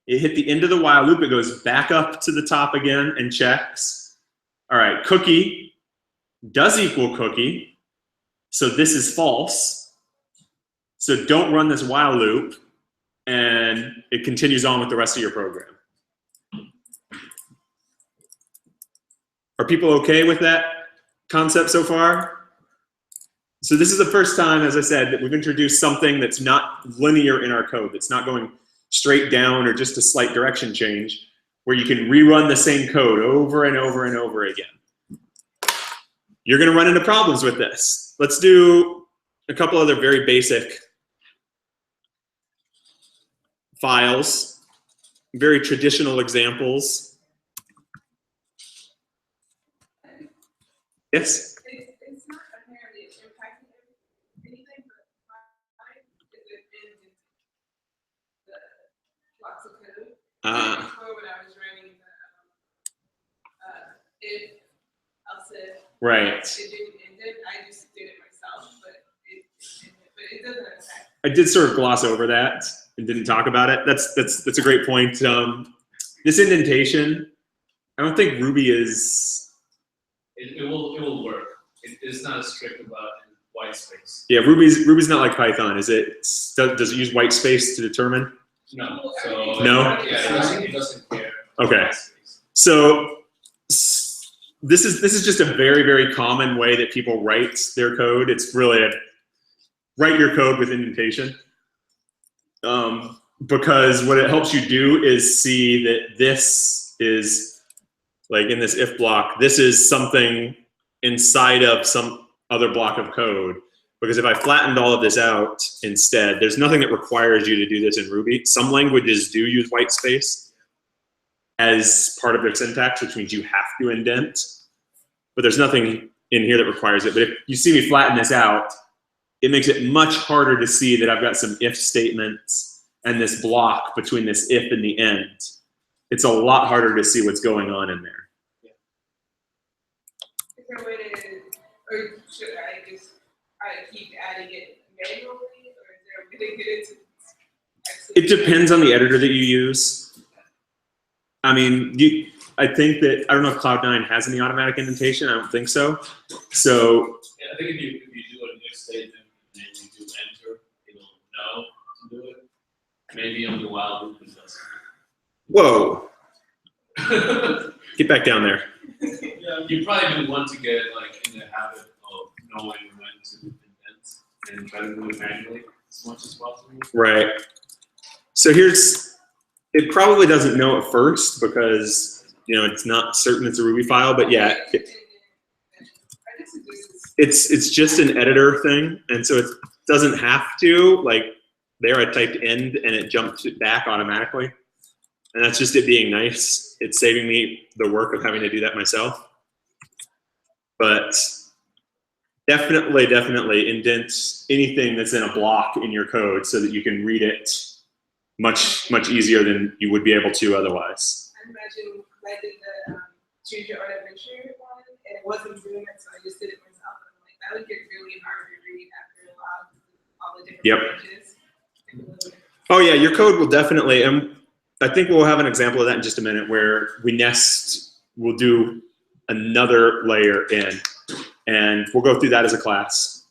It hit the end of the while loop. It goes back up to the top again and checks. All right, cookie does equal cookie. So this is false. So don't run this while loop, and it continues on with the rest of your program. Are people okay with that concept so far? So this is the first time, as I said, that we've introduced something that's not linear in our code, that's not going straight down or just a slight direction change, where you can rerun the same code over and over and over again. You're going to run into problems with this. Let's do a couple other very basic files, very traditional examples. Yes? It's not apparently impacting anything, but mine is in the blocks of code. Before when I was running the if else if Right. it didn't end it, I just did it myself, but it doesn't affect. I did sort of gloss over that and didn't talk about it. That's a great point. This indentation, I don't think Ruby is. It will work. It's not as strict about white space. Yeah, Ruby's not like Python, is it? Does it use white space to determine? No. So No? Yeah, it doesn't care. Okay. White space. So this is just a very, very common way that people write their code. It's really write your code with indentation. Because what it helps you do is see that this is like in this if block, this is something inside of some other block of code. Because if I flattened all of this out instead, there's nothing that requires you to do this in Ruby. Some languages do use white space as part of their syntax, which means you have to indent. But there's nothing in here that requires it. But if you see me flatten this out, it makes it much harder to see that I've got some if statements and this block between this if and the end. It's a lot harder to see what's going on in there. Is there a way to, or should I just keep adding it manually, or is there a way to get it to? It depends on the editor that you use. I mean, I think that, I don't know if Cloud9 has any automatic indentation. I don't think so. So Yeah, I think if you do an if statement and then you do enter, it'll know to do it. Maybe on the while loop it doesn't. whoa, get back down there. Yeah, you probably do want to get like in the habit of knowing when to indent and try to do it manually as much as possible. Right. So it probably doesn't know at first because, it's not certain it's a Ruby file, but yeah, I guess it just it's just an editor thing. And so it doesn't have to, like there I typed end and it jumped it back automatically. And that's just it being nice. It's saving me the work of having to do that myself. But definitely indent anything that's in a block in your code so that you can read it much easier than you would be able to otherwise. I imagine I did the choose your own adventure one, and it wasn't doing it, so I just did it myself. And I'm like, that would get really hard to read after a while, all the different branches. Oh yeah, your code will definitely, and I think we'll have an example of that in just a minute where we'll do another layer in, and we'll go through that as a class.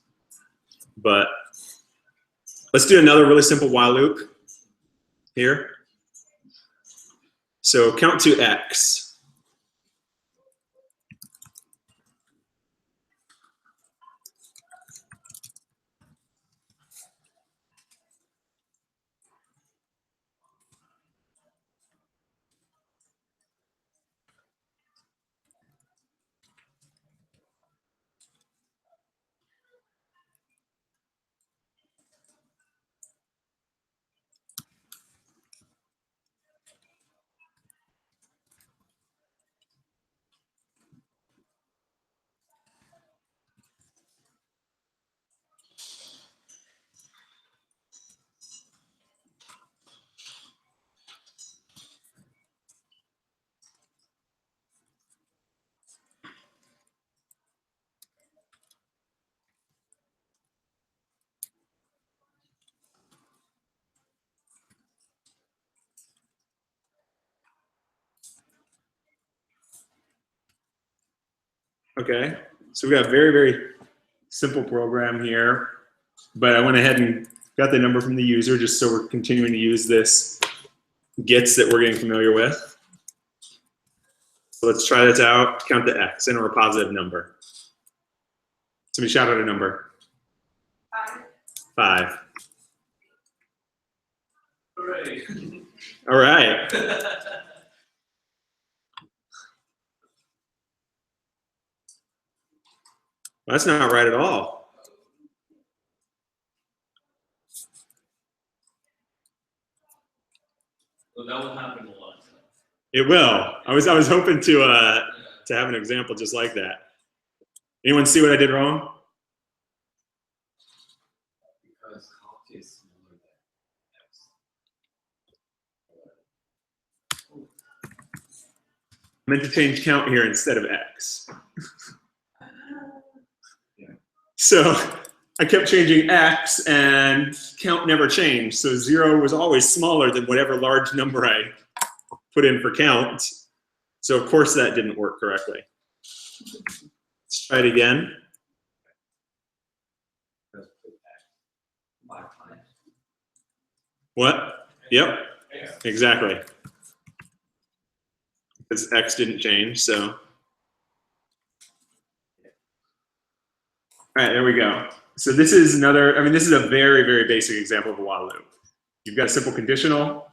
But let's do another really simple while loop here. So count to X. Okay, so we got a very simple program here, but I went ahead and got the number from the user just so we're continuing to use this gets that we're getting familiar with. So let's try this out, count to X, enter a positive number. Somebody shout out a number. 5. Hooray. All right. That's not right at all. Well, that will happen a lot. It will. I was hoping to have an example just like that. Anyone see what I did wrong? Because count is smaller than X. I meant to change count here instead of X. So I kept changing X and count never changed. So 0 was always smaller than whatever large number I put in for count. So of course that didn't work correctly. Let's try it again. Just put X 5 times. What? Yep, exactly. Because X didn't change, so. All right, there we go. So this is this is a very basic example of a while loop. You've got a simple conditional,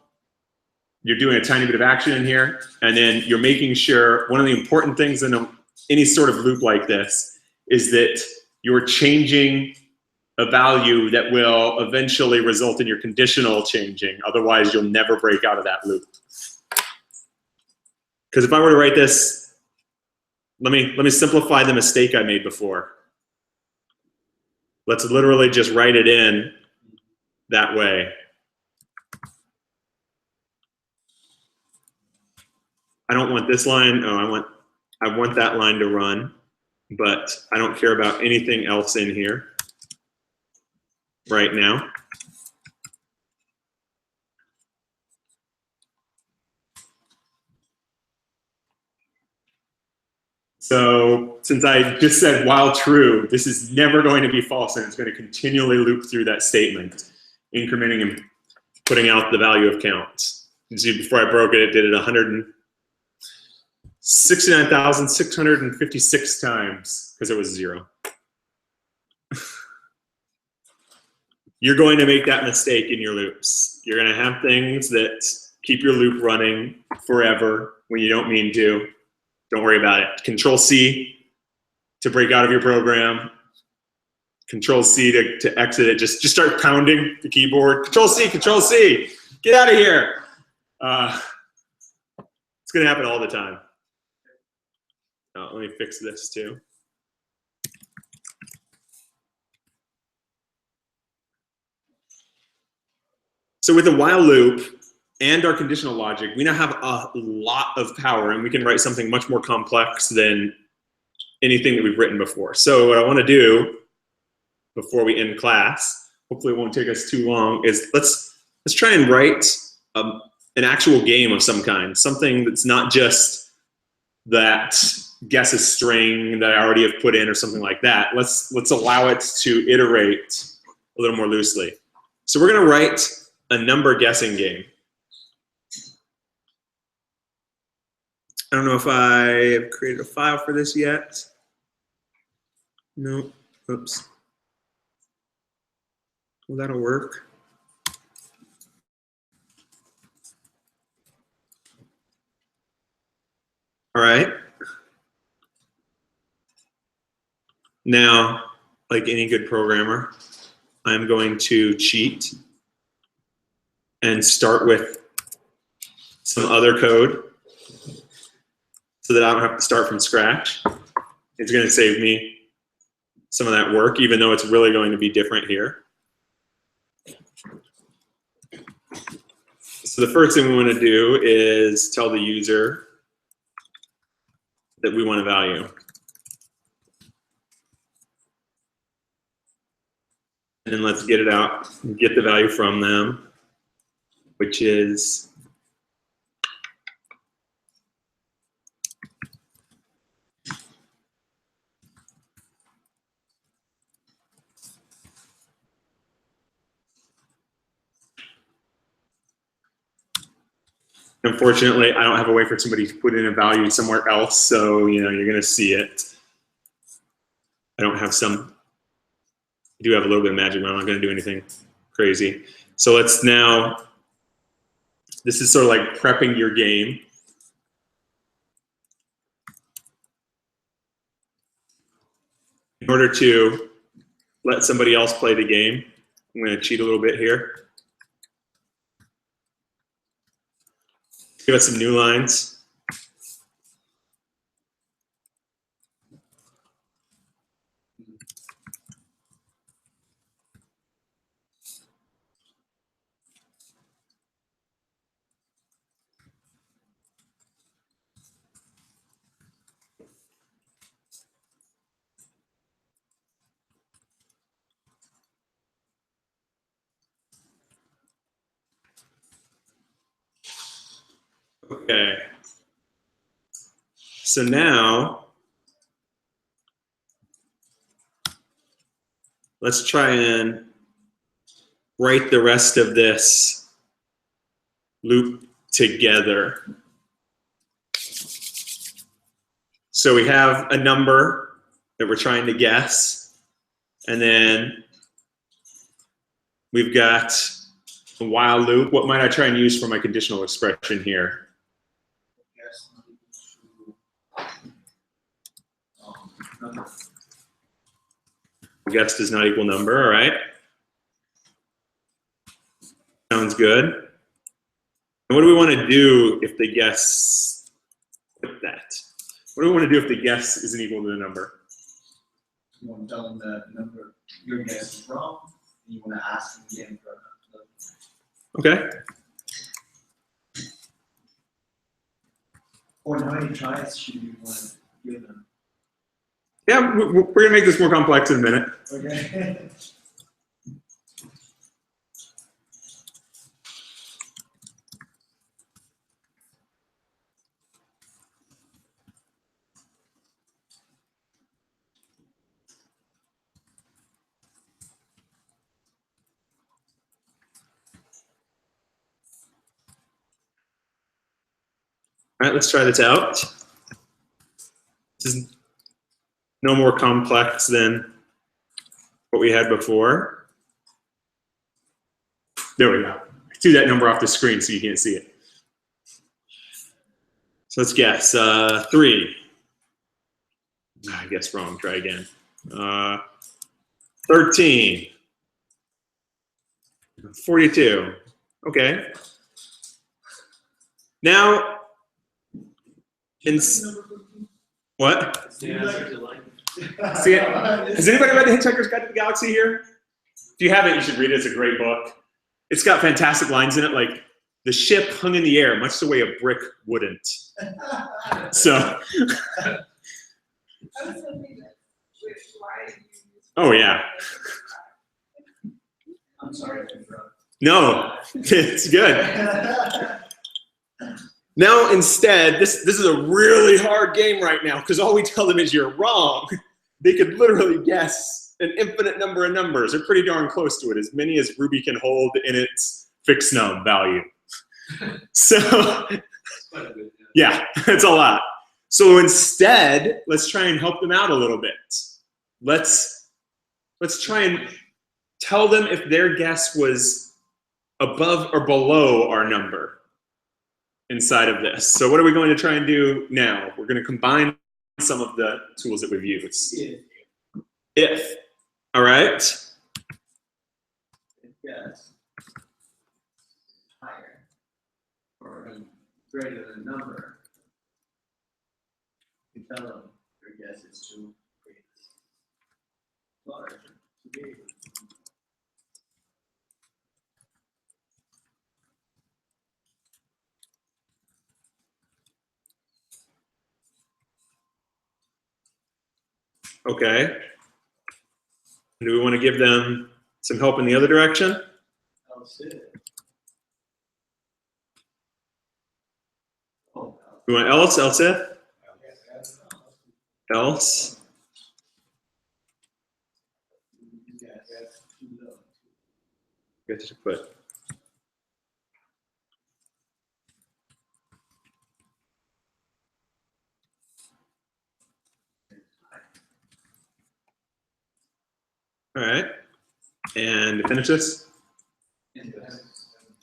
you're doing a tiny bit of action in here, and then you're making sure, one of the important things in any sort of loop like this is that you're changing a value that will eventually result in your conditional changing. Otherwise, you'll never break out of that loop. Because if I were to write this, let me simplify the mistake I made before. Let's literally just write it in that way. I don't want this line. Oh, I want that line to run, but I don't care about anything else in here right now. So since I just said while true, this is never going to be false, and it's going to continually loop through that statement, incrementing and putting out the value of count. You see, before I broke it, it did it 169,656 times because it was 0. You're going to make that mistake in your loops. You're going to have things that keep your loop running forever when you don't mean to. Don't worry about it. Control C to break out of your program. Control C to exit it. Just start pounding the keyboard. Control C, Control C. Get out of here. It's going to happen all the time. Let me fix this too. So with a while loop and our conditional logic, we now have a lot of power, and we can write something much more complex than anything that we've written before. So what I want to do before we end class, hopefully it won't take us too long, is let's try and write an actual game of some kind, something that's not just that guess a string that I already have put in or something like that. Let's allow it to iterate a little more loosely. So we're going to write a number guessing game. I don't know if I have created a file for this yet. No, oops. Well, that'll work. All right. Now, like any good programmer, I'm going to cheat and start with some other code so that I don't have to start from scratch. It's going to save me some of that work, even though it's really going to be different here. So the first thing we want to do is tell the user that we want a value. And then let's get it out, get the value from them, which is unfortunately, I don't have a way for somebody to put in a value somewhere else, so you're going to see it. I don't have some. I do have a little bit of magic, but I'm not going to do anything crazy. So let's now. This is sort of like prepping your game. In order to let somebody else play the game, I'm going to cheat a little bit here. Give us some new lines. Okay. So now, let's try and write the rest of this loop together. So we have a number that we're trying to guess, and then we've got a while loop. What might I try and use for my conditional expression here? Guess not equal to, number. Guess does not equal number, all right? Sounds good. And what do we want to do if the guess, with that? What do we want to do if the guess isn't equal to the number? You want to tell them that the number, your guess is wrong, and you want to ask them again for another. Okay. Or how many tries should you want to give them? Yeah, we're going to make this more complex in a minute. Okay. All right, let's try this out. This is no more complex than what we had before. There we go. I threw that number off the screen so you can't see it. So let's guess. 3. I guess wrong. Try again. 13. 42. Okay. Now, what? It's the answer to life. See it? Has anybody read The Hitchhiker's Guide to the Galaxy here? If you haven't, you should read it. It's a great book. It's got fantastic lines in it, like the ship hung in the air, much the way a brick wouldn't. So. I was hoping that with why you use. Oh, yeah. I'm sorry to interrupt. No, it's good. Now, instead, this is a really hard game right now because all we tell them is you're wrong. They could literally guess an infinite number of numbers. They're pretty darn close to it, as many as Ruby can hold in its fixed num value. So, yeah, it's a lot. So instead, let's try and help them out a little bit. Let's try and tell them if their guess was above or below our number inside of this. So what are we going to try and do now? We're going to combine some of the tools that we've used. If. All right. Yes. Higher. Or greater than number. You tell them your guess is too great. Large. Too big. Okay. Do we want to give them some help in the other direction? Else it. Oh, We want else, else if, else. yes, too low. I guess you put. All right. And finish this.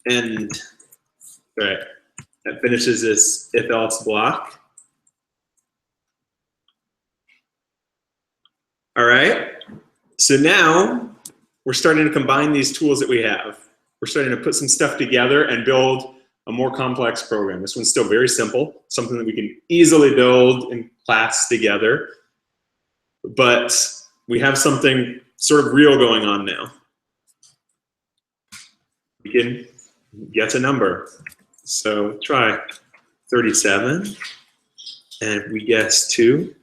And all right, that finishes this if else block. All right, so now we're starting to combine these tools that we have. We're starting to put some stuff together and build a more complex program. This one's still very simple, something that we can easily build in class together, but we have something sort of real going on now. We can get a number. So try 37, and if we guess 2,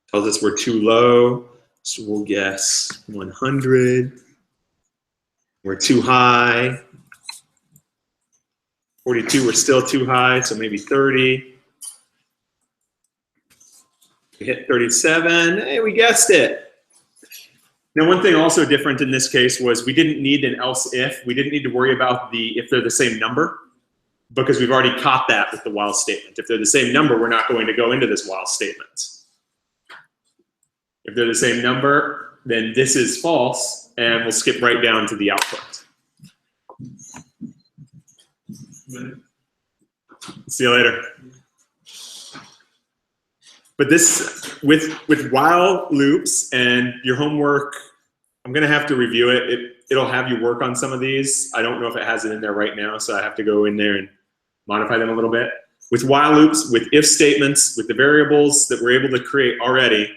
tells us we're too low, so we'll guess 100. We're too high. 42, we're still too high, so maybe 30. We hit 37, hey, we guessed it. Now, one thing also different in this case was we didn't need an else if. We didn't need to worry about if they're the same number, because we've already caught that with the while statement. If they're the same number, we're not going to go into this while statement. If they're the same number, then this is false, and we'll skip right down to the output. See you later. But this, with while loops and your homework, I'm gonna have to review it. It'll have you work on some of these. I don't know if it has it in there right now, so I have to go in there and modify them a little bit. With while loops, with if statements, with the variables that we're able to create already,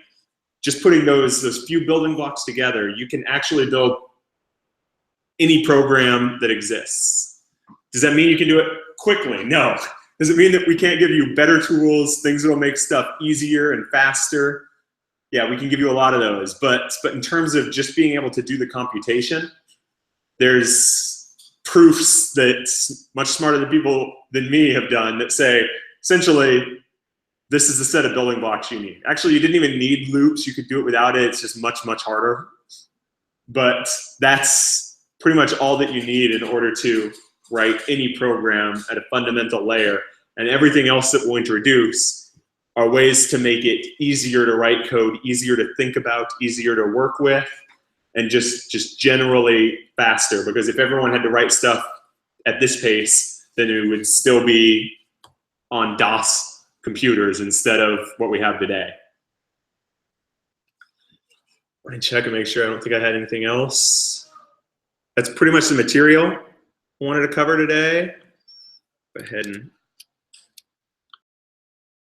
just putting those few building blocks together, you can actually build any program that exists. Does that mean you can do it quickly? No. Does it mean that we can't give you better tools, things that will make stuff easier and faster? Yeah, we can give you a lot of those. But in terms of just being able to do the computation, there's proofs that much smarter than people than me have done that say, essentially, this is the set of building blocks you need. Actually, you didn't even need loops. You could do it without it. It's just much, much harder. But that's pretty much all that you need in order to write any program at a fundamental layer. And everything else that we'll introduce are ways to make it easier to write code, easier to think about, easier to work with, and just generally faster. Because if everyone had to write stuff at this pace, then it would still be on DOS computers instead of what we have today. Let me check and make sure. I don't think I had anything else. That's pretty much the material I wanted to cover today. Go ahead and